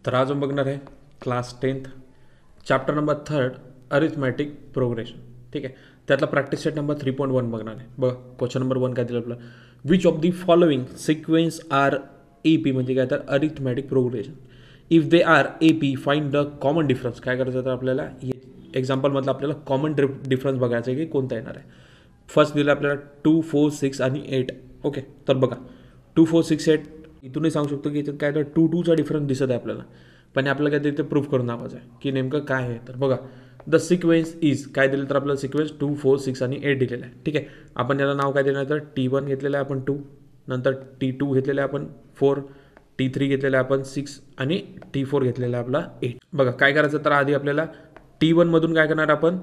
तर आज आपण बघणार आहे class 10th chapter number 3 arithmetic progression. ठीक आहे, त्यातला प्रॅक्टिस सेट नंबर 3.1 बघणार आहे. बघा क्वेश्चन नंबर 1 काय दिलं आपलं, which of the following sequence are A P म्हणजे काय तर arithmetic progression. If they are A P find the common difference. काय करायचं तर आपल्याला एक्झाम्पलमधलं आपल्याला कॉमन डिफरन्स बघायचं आहे की कोणता येणार आहे. फर्स्ट दिलं आपल्याला 2, 4, 6 आणि 8. ओके, तर बघा 2, 4, 6, 8 इथूनही सांगू शकतो की काय तर 2, 2चा डिफरन्स दिसत आहे आपल्याला, पण आपल्याला काय तिथे प्रूफ करून दाखवायचं आहे की नेमकं काय आहे. तर बघा द सिक्वेन्स इज काय दिलं तर आपल्याला सिक्वेन्स 2, 4, 6 आणि 8 दिलेलं आहे. ठीक आहे, आपण याला नाव काय देणार तर T1 घेतलेलं आहे आपण 2, नंतर T2 घेतलेलं आहे आपण 4, T3 घेतलेलं आहे आपण 6 आणि T4 घेतलेला आहे आपला 8. बघा काय करायचं तर आधी आपल्याला T1 मधून काय करणार आपण,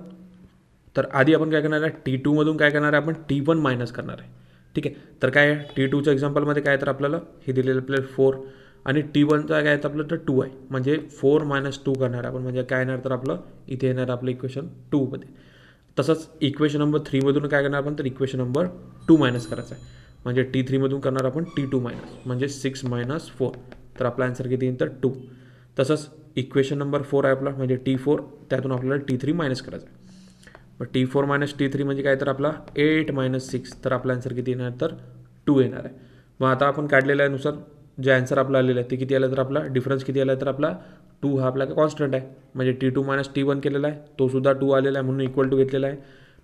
तर आधी आपण काय करणार आहे T2 मधून काय करणार आहे आपण T1 मायनस करणार आहे. ठीक आहे, तर काय आहे T2च्या एक्झाम्पलमध्ये काय तर आपल्याला हे दिलेलं आपल्याला 4 आणि T1चा काय तर आपलं तर 2 आहे, म्हणजे 4 - 2 करणार आपण, म्हणजे काय येणार तर आपलं इथे येणार आपलं इक्वेशन 2 मध्ये. तसंच इक्वेशन नंबर 3 मधून काय करणार आपण तर इक्वेशन नंबर 2 मायनस करायचं आहे, म्हणजे T3 मधून करणार आपण T2 मायनस, म्हणजे 6 - 4. तर आपला आन्सर किती येईल तर 2. तसंच इक्वेशन नंबर 4 आहे आपला म्हणजे T4, त्यातून आपल्याला T3 मायनस करायचं आहे. मग T4 - T3 म्हणजे काय तर आपला 8 - 6. तर आपला आन्सर किती येणार तर 2 येणार आहे. मग आता आपण काढलेल्या नुसार जे आन्सर आपला आलेलं आहे ते किती आलं तर आपला डिफरन्स किती आला तर आपला 2 हा आपला कॉन्स्टंट आहे, म्हणजे T2 - T1 केलेला आहे तो सुद्धा 2 आलेला आहे म्हणून इक्वल टू घेतलेला आहे.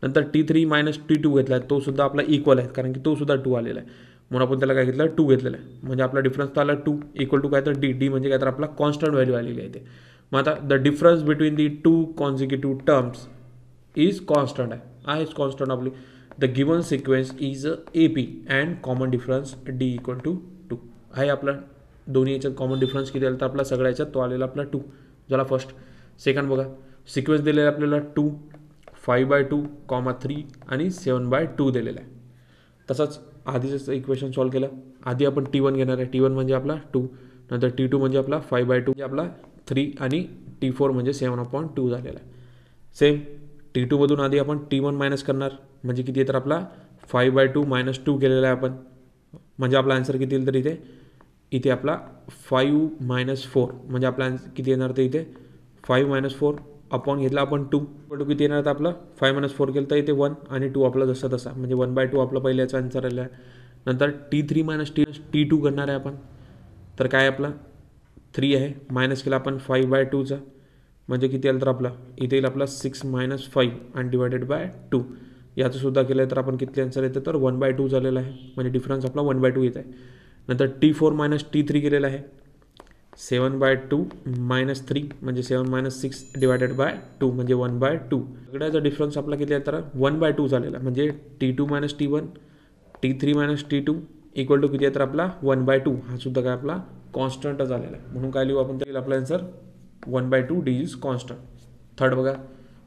नंतर T3 - T2 घेतला आहे तो सुद्धा आपला इक्वल आहे कारण की तो सुद्धा 2 आलेला आहे, म्हणून आपण त्याला काय घेतलं 2 घेतलेलं आहे. म्हणजे आपला डिफरन्स तर आला 2 इक्वल टू काय तर डी म्हणजे काय तर आपला कॉन्स्टंट व्हॅल्यू आलेली आहे ते. मग आता the difference between the 2 consecutive terms is constant आहेच कॉन्स्टंट आपली. The given sequence is A P and common difference d equal to 2 आहे. आपला दोन्ही याच्यात कॉमन डिफरन्स किती आला तर आपला सगळ्या याच्यात तो आलेला आपला 2 झाला फर्स्ट. सेकंड बघा सिक्वेन्स दिलेला आपल्याला 2, 5/2, 3 आणि 7/2 दिलेला आहे. तसंच आधीच इक्वेशन सॉल्व्ह केलं. आधी आपण T1 घेणार आहे, T1 म्हणजे आपला 2, नंतर T2 म्हणजे आपला 5/2 म्हणजे आपला 3 आणि T4 म्हणजे 7/2 झालेला आहे. सेम T2 मधून आधी आपण T1 मायनस करणार, म्हणजे किती तर आपला 5/2 - 2 केलेला आहे आपण, म्हणजे आपला आन्सर किती येईल तर इथे आपला 5 - 4 म्हणजे आपला किती येणार तर इथे 5 - 4 अपॉन घेतला आपण 2 किती येणार तर आपलं 5 - 4 केलं तर इथे 1 आणि 2 आपला जसा तसा, म्हणजे 1/2 आपला पहिल्याचा आन्सर आला आहे. नंतर T3 - T2 करणार आहे आपण, तर काय आपला 3 आहे मायनस केला आपण 5/2चा, म्हणजे किती आलं तर आपला इथे येईल आपला 6 - 5 आणि डिवायडेड बाय 2. याचं सुद्धा केलं तर आपण किती आन्सर येतं तर 1/2 झालेला आहे, म्हणजे डिफरन्स आपला 1/2 येत आहे. नंतर T4 - T3 केलेला आहे 7/2 - 3 म्हणजे 7 - 6 डिवायडेड बाय 2 म्हणजे 1/2. सगळ्याचा डिफरन्स आपला किती आहे तर 1/2 झालेला, म्हणजे T2 - T1, T3 - T2 equal to किती आहे तर आपला 1/2. हा सुद्धा काय आपला कॉन्स्टंट झालेला आहे, म्हणून काय लिहू आपण तर आपला answer 1/2 D is constant. Third बघा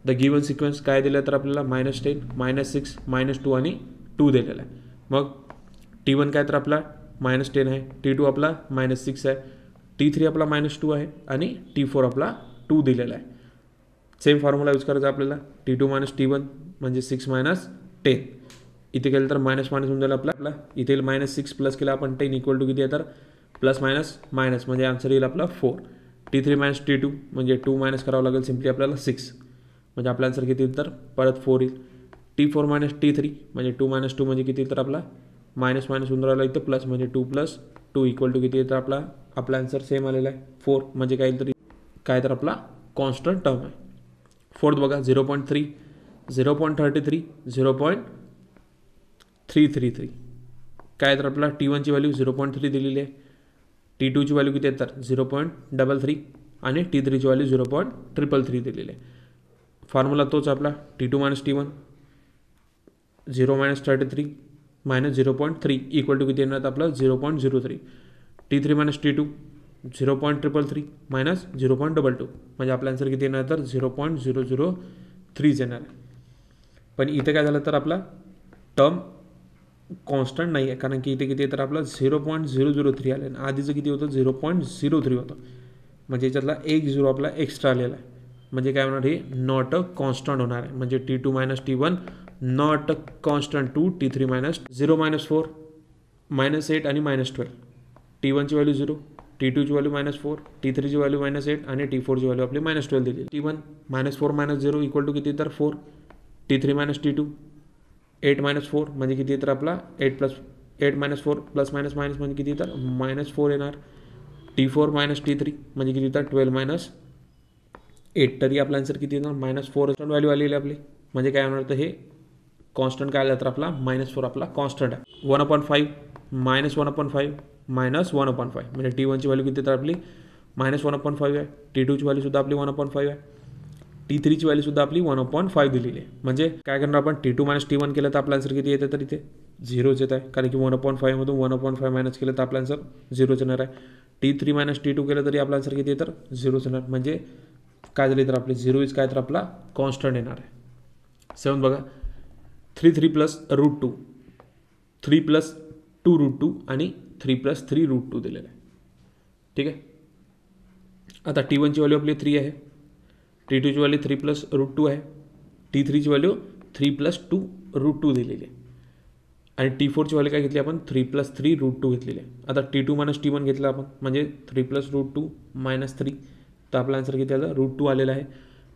द गिवन सिक्वेन्स काय दिलं तर आपल्याला -10, -6, -2 आणि 2 दिलेला आहे. मग T1 काय तर आपला -10 आहे, T2 आपला -6 आहे, T3 आपला -2 आहे आणि T4 आपला 2 दिलेला आहे. सेम फॉर्म्युला यूज करायचा आपल्याला. T2 - T1 म्हणजे 6 - 10. इथे केलं तर मायनस होऊन जाईल आपला इथे -6 प्लस केला आपण 10 इक्वल टू किती आहे तर प्लस मायनस म्हणजे आन्सर येईल आपला 4. T3 - T2 म्हणजे 2 मायनस करावं लागेल सिम्पली आपल्याला 6, म्हणजे आपला आन्सर किती येईल तर परत 4 येईल. T4 - T3 म्हणजे 2 - 2 म्हणजे किती तर आपला मायनस होऊन राहिला इथं प्लस, म्हणजे 2 + 2 इक्वल टू किती तर आपला आन्सर सेम आलेला आहे 4, म्हणजे काय तर आपला कॉन्स्टंट टर्म आहे. फोर्थ बघा 0.3, 0.33, 0.333 काय तर आपला T1ची व्हॅल्यू 0.3 दिलेली आहे, T2ची व्हॅल्यू किती आहे तर 0.33 आणि T3ची व्हॅल्यू 0.333 दिलेली आहे. फॉर्म्युला तोच आपला T2 - T1 0 - 33 - 0.3 इक्वल टू किती येणार तर आपलं 0.03. T3 - T2 0.333 - 0.22 म्हणजे आपला आन्सर किती येणार तर 0.003 येणार आहे. पण इथे काय झालं तर आपला टर्म कॉन्स्टंट नाही आहे, कारण की इथे किती तर आपला 0.003 आलं आहे, आधीचं किती होतं 0.03 होतं, म्हणजे याच्यातला 1 झिरो आपला एक्स्ट्रा आलेला आहे, म्हणजे काय होणार हे नॉट अ कॉन्स्टंट होणार आहे. म्हणजे T2 - T1 not a constant to T3 - 0 - 4 -8 आणि -12. T1ची व्हॅल्यू 0, T2ची व्हॅल्यू -4, T3ची व्हॅल्यू -8 आणि T4ची व्हॅल्यू आपली -12 दिली. T1 -4 -0 इक्वल टू किती तर 4. T3 -T2 8 -4 म्हणजे किती तर आपला 8 -4 प्लस मायनस मायनस म्हणजे किती तर -4 येणार. T4 -T3 म्हणजे किती तर 12 -8. तरी आपला आन्सर किती येणार -4 व्हॅल्यू आलेली आपली. म्हणजे काय होणार तर हे कॉन्स्टंट काय आलं तर आपला -4 आपला कॉन्स्टंट आहे. 1/5 -1/5 -1/5 म्हणजे T1ची व्हॅल्यू किती तर आपली -1/5 आहे. T2ची व्हॅल्यू सुद्धा आपली 1/5 आहे. T3ची व्हॅल्यू सुद्धा आपली 1/5 दिलेली आहे. म्हणजे काय करणार आपण T2 - T1 केलं तर आपला आन्सर किती येते तर इथे 0च येत आहे. कारण की 1/5 मधून 1/5 मायनस केलं तर आपला आन्सर 0च येणार आहे. T3 - T2 केलं तरी आपला आन्सर किती येतं 0च येणार. म्हणजे काय झाले तर आपले 0 इज काय तर आपला कॉन्स्टंट येणार आहे. 7 बघा 3 प्लस √2 3 प्लस 2 √2 आणि 3 प्लस 3 √2 दिलेलं आहे. ठीक आहे. आता T1ची व्हॅल्यू आपली 3 आहे. T2ची व्हॅल्यू 3 प्लस √2 आहे. T3ची व्हॅल्यू 3 प्लस 2 √2 दिलेली आहे. आणि T4ची व्हॅल्यू काय घेतली आपण 3 प्लस 3 √2 घेतलेली आहे. आता T2 - T1 घेतलं आपण म्हणजे 3 प्लस √2 -3 तर आपला आन्सर किती आलं √2 आलेला आहे.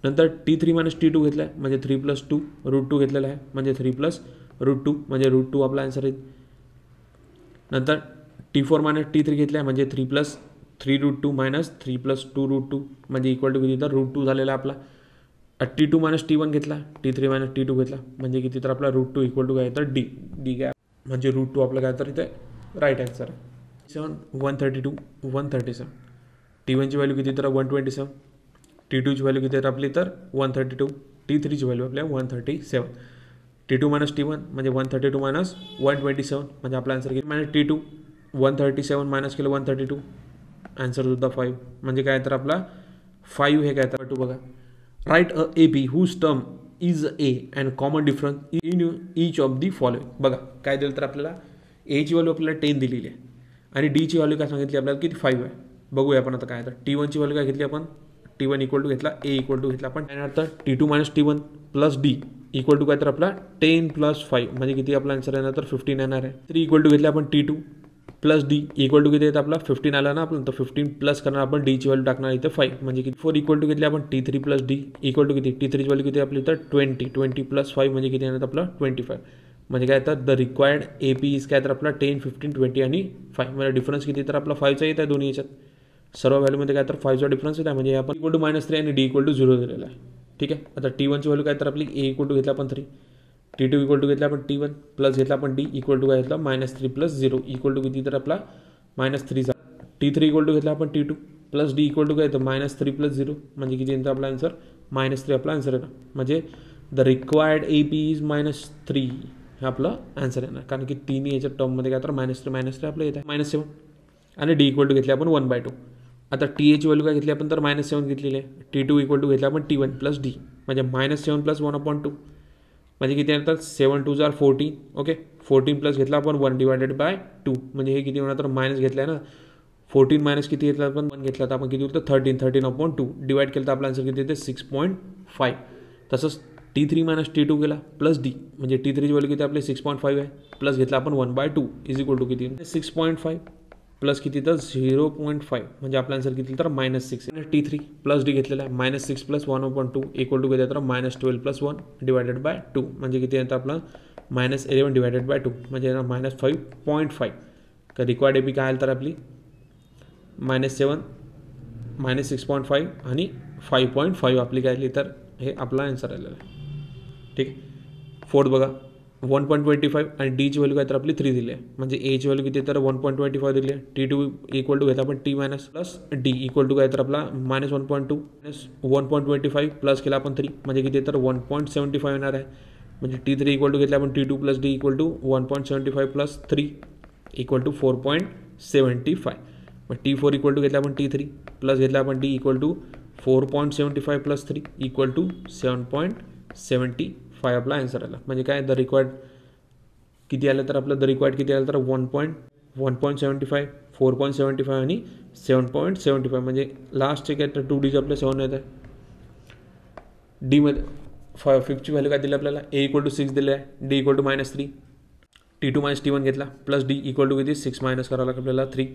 नंतर T3 - T2 घेतलं आहे म्हणजे 3 प्लस 2 √2 घेतलेला आहे म्हणजे 3 प्लस √2 म्हणजे √2 आपला आन्सर आहे. नंतर T4 - T3 घेतलं आहे म्हणजे 3 प्लस 3 √2 मायनस 3 प्लस 2 √2 म्हणजे इक्वल टू किती तर √2 झालेला आपला. T2 - T1 घेतला T3 - T2 घेतला म्हणजे किती तर आपला √2 इक्वल टू काय तर डी काय म्हणजे √2 आपलं काय तर इथे राईट आन्सर आहे. 132 137 T1ची व्हॅल्यू किती तर 127 T2ची व्हॅल्यू किती तर आपली तर 132 T3ची व्हॅल्यू आपल्या 137 T2 - T1 म्हणजे 132 - 127 म्हणजे आपला आन्सर किती T2 137 मायनस केलं 132 आन्सर सुद्धा 5 म्हणजे काय तर आपला 5 हे काय तर टू बघा. Right a AP whose term is A and common difference in each of the following. बघा काय दिलं तर आपल्याला Aची व्हॅल्यू आपल्याला 10 दिलेली आहे आणि Dची व्हॅल्यू काय सांगितली आपल्याला किती 5 आहे. बघूया आपण आता काय तर T1ची व्हॅल्यू काय घेतली आपण T1 इक्वल टू घेतला A इक्वल टू घेतला आपण त्यानंतर T2 - T1 plus D equal to काय तर आपला 10 प्लस 5 म्हणजे किती आपला आन्सर येणार तर 15 येणार आहे. 3 इक्वल टू घेतले आपण T2 plus D equal to किती येतं आपला 15 आला ना आपलं तर 15 प्लस करणार आपण Dची व्हॅल्यू टाकणार इथे 5 म्हणजे किती 4 इक्वल टू घेतले आपण T3 plus D equal to किती T3ची व्हॅल्यू किती आपली तर 20 प्लस 5 म्हणजे किती येणार आपला 25 म्हणजे काय तर द रिक्वायर्ड AP इज काय तर आपला 10 15 20 आणि 5 म्हणजे डिफरन्स किती तर आपला 5चा येत आहे दोन्ही याच्यात सर्व व्हॅल्यूमध्ये काय तर 5चा डिफरन्स येत आहे म्हणजे आपण इक्वल टू -3 आणि D इक्वल टू 0 दिलेला आहे. ठीक आहे. आता T1ची व्हॅल्यू काय तर आपली A इक्वल टू घेतला आपण 3 T2 इक्वल टू घेतला आपण T1 प्लस घेतला आपण D इक्वल टू काय घेतला -3 प्लस 0 इक्वल टू किती तर आपला -3 T3 इक्वल टू घेतला आपण T2 plus D equal to काय येतं -3 प्लस 0 म्हणजे किती येतं आपला आन्सर -3 आपला आन्सर येणार म्हणजे द रिक्वायर्ड AP इज -3 हे आपलं आन्सर येणार कारण की तिन्ही याच्या टर्ममध्ये काय तर -3 आपलं येतं -7 आणि D इक्वल टू घेतले आपण 1/2. आता TA ची व्हॅल्यू काय घेतली आपण तर -7 घेतलेली आहे. T2 इक्वल टू घेतला आपण T1 प्लस D म्हणजे -7 प्लस 1/2 म्हणजे किती येणार 7 2 जार 14 ओके 14 प्लस घेतला आपण 1/2 म्हणजे हे किती होणार तर मायनस घेतला आहे ना 14 मायनस किती घेतला आपण 1 घेतला तर आपण किती होतं 13/2 डिवाइड केलं तर आपला आन्सर किती येते 6.5. तसंच T3 - T2 गेला प्लस D म्हणजे T3ची व्हॅल्यू किती आपली 6.5 आहे प्लस घेतला आपण 1/2 इज इक्वल टू किती 6.5 प्लस किती तर 0.5 म्हणजे आपला आन्सर किती तर -6. T3 प्लस D घेतलेला आहे -6 प्लस 1/2 इक्वल टू किती तर -12 प्लस 1 डिवायडेड बाय 2 म्हणजे किती येतं आपला -11 डिवायडेड बाय 2 म्हणजे येणार -5.5. का रिक्वायर्ड AP काय आलं तर आपली -7 -6.5 आणि 5.5 आपली काय आली तर हे आपला आन्सर आलेला आहे. ठीक आहे. 4th बघा 1.25 आणि Dची व्हॅल्यू काय तर आपली 3 दिली आहे म्हणजे Aची व्हॅल्यू किती तर 1.25 दिली आहे. T2 इक्वल टू घेतला आपण T minus plus D equal to काय तर आपला -1.2 1.25 प्लस केला आपण 3 म्हणजे किती तर 1.75 येणार आहे म्हणजे T3 इक्वल टू घेतला आपण T2 plus D equal to 1.75 plus 3 equal to 4.75 मग T4 इक्वल टू घेतला आपण T3 प्लस घेतला आपण D equal to 4.75 plus 3 equal to 7.75 आपला आन्सर आला म्हणजे काय द रिक्वायर्ड किती आलं तर आपलं द रिक्वायर्ड किती आलं तर 1.75 4.75 आणि 7.75 म्हणजे लास्टचे काय तर 2 डिजिट आपल्या 7 येत आहे. डीमध्ये 5ची व्हॅल्यू काय दिली आपल्याला A इक्वल टू 6 दिले आहे D equal to -3 T2 - T1 घेतला प्लस D इक्वल टू किती 6 मायनस करावं लागेल आपल्याला 3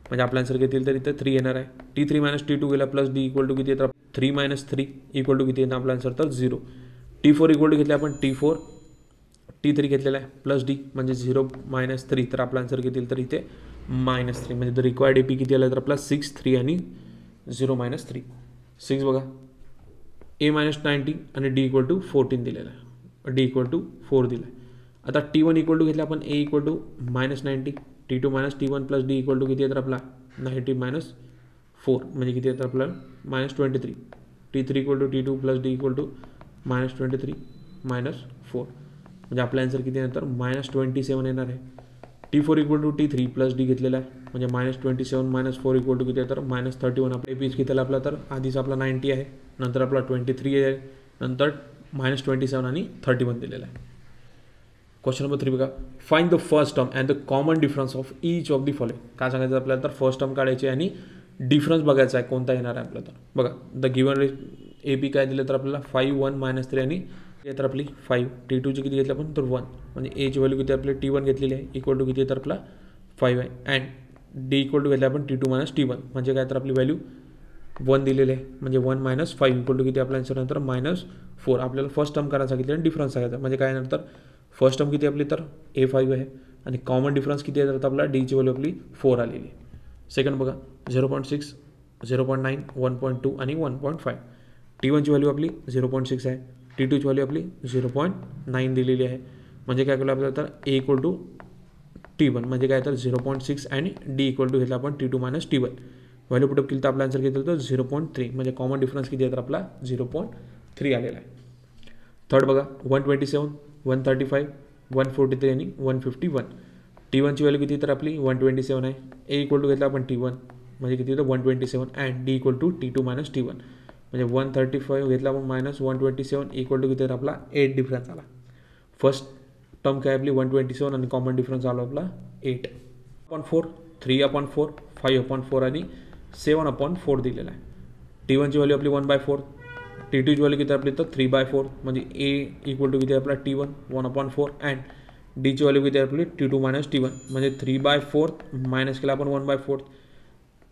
म्हणजे आपला आन्सर किती येईल तर इथे 3 येणार आहे. T3 मायनस T2 गेला प्लस D इक्वल टू किती येतं 3 मायनस 3 इक्वल टू किती येतं आपला आन्सर तर 0. T4 इक्वल टू घेतले आपण T4 T3 घेतलेला आहे प्लस D म्हणजे 0 मायनस 3 तर आपला आन्सर किती येईल तर इथे -3 म्हणजे द रिक्वायर्ड AP किती आलं तर आपला 6 3 आणि 0 मायनस 3 6 बघा A मायनस 90 आणि D इक्वल टू 14 दिलेला आहे D इक्वल टू 4 दिला आहे. आता T1 इक्वल टू घेतला आपण A equal to minus 90 T2 minus T1 plus D equal to किती येतं आपला 90 मायनस 4 म्हणजे किती येतं आपल्याला -23 T3 equal to T2 plus D equal to -23 minus 4 म्हणजे आपला आन्सर किती येणार तर -27 येणार आहे. T4 equal to T3 plus D घेतलेला आहे म्हणजे -27 मायनस 4 इक्वल टू किती आहे तर -31 आपल्या पीच किती आपला तर आधीच आपला 90 आहे नंतर आपला 23 आहे नंतर -27 आणि 31 दिलेला आहे. क्वेश्चन नंबर 3 बघा find the first term and the common difference of each of the following. काय सांगायचं आपल्याला तर फर्स्ट टर्म काढायची आणि डिफरन्स बघायचा आहे कोणता येणार आहे आपल्याला तर बघा द गिवन AP काय दिलं तर आपल्याला 5 1 -3 आणि तर आपली 5 T2ची किती घेतली आपण तर 1 म्हणजे Aची व्हॅल्यू किती आपली T1 घेतलेली आहे इक्वल टू किती तर आपला 5 आहे अँड D इक्वल टू घेतली आपण T2 मायनस T1 म्हणजे काय तर आपली व्हॅल्यू 1 दिलेली आहे म्हणजे 1 मायनस 5 इक्वल टू किती आपल्या आन्सर नंतर -4. आपल्याला फर्स्ट टर्म करायला सांगितलं आणि डिफरन्स सांगायचा म्हणजे काय नंतर फर्स्ट टर्म किती आपली तर A5 आहे आणि कॉमन डिफरन्स किती आहे तर आपला Dची व्हॅल्यू आपली 4 आलेली आहे. सेकंड बघा 0.6 0.9 1.2 आणि 1.5 T1ची व्हॅल्यू आपली 0.6 आहे T2ची व्हॅल्यू आपली 0.9 दिलेली आहे म्हणजे काय केलं आपल्याला तर A इक्वल टू T1 म्हणजे काय तर 0.6 आणि D इक्वल टू घेतला आपण T2 minus T1 value put up केली तर आपला आन्सर किती होतं 0.3 म्हणजे कॉमन डिफरन्स किती आहे तर आपला 0.3 आलेला आहे. थर्ड बघा 127 135 143 आणि 151 T1ची व्हॅल्यू किती तर आपली 127 आहे A इक्वल टू घेतला आपण T1 म्हणजे किती होतं 127 and D equal to T2 minus T1 म्हणजे 135 घेतला आपण मायनस 127 इक्वल टू किती तर आपला 8 डिफरन्स आला. फर्स्ट टर्म काय आपली 127 आणि कॉमन डिफरन्स आला आपला 8/4 3/4 5/4 आणि 7/4 दिलेला आहे. T1ची व्हॅल्यू आपली 1/4 T2ची व्हॅल्यू किती आपली तर 3/4 म्हणजे A इक्वल टू किती आपला T1 1/4 अँड Dची व्हॅल्यू किती आपली T2 मायनस T1 म्हणजे 3/4 मायनस केला आपण 1/4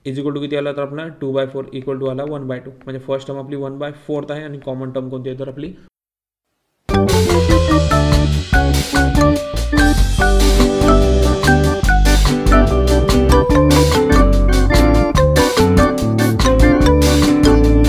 इज इक्वल टू किती आला तर आपला 2/4 इक्वल टू आला 1/2 म्हणजे फर्स्ट टर्म आपली 1/4 आहे आणि कॉमन टर्म कोणती आहे तर आपली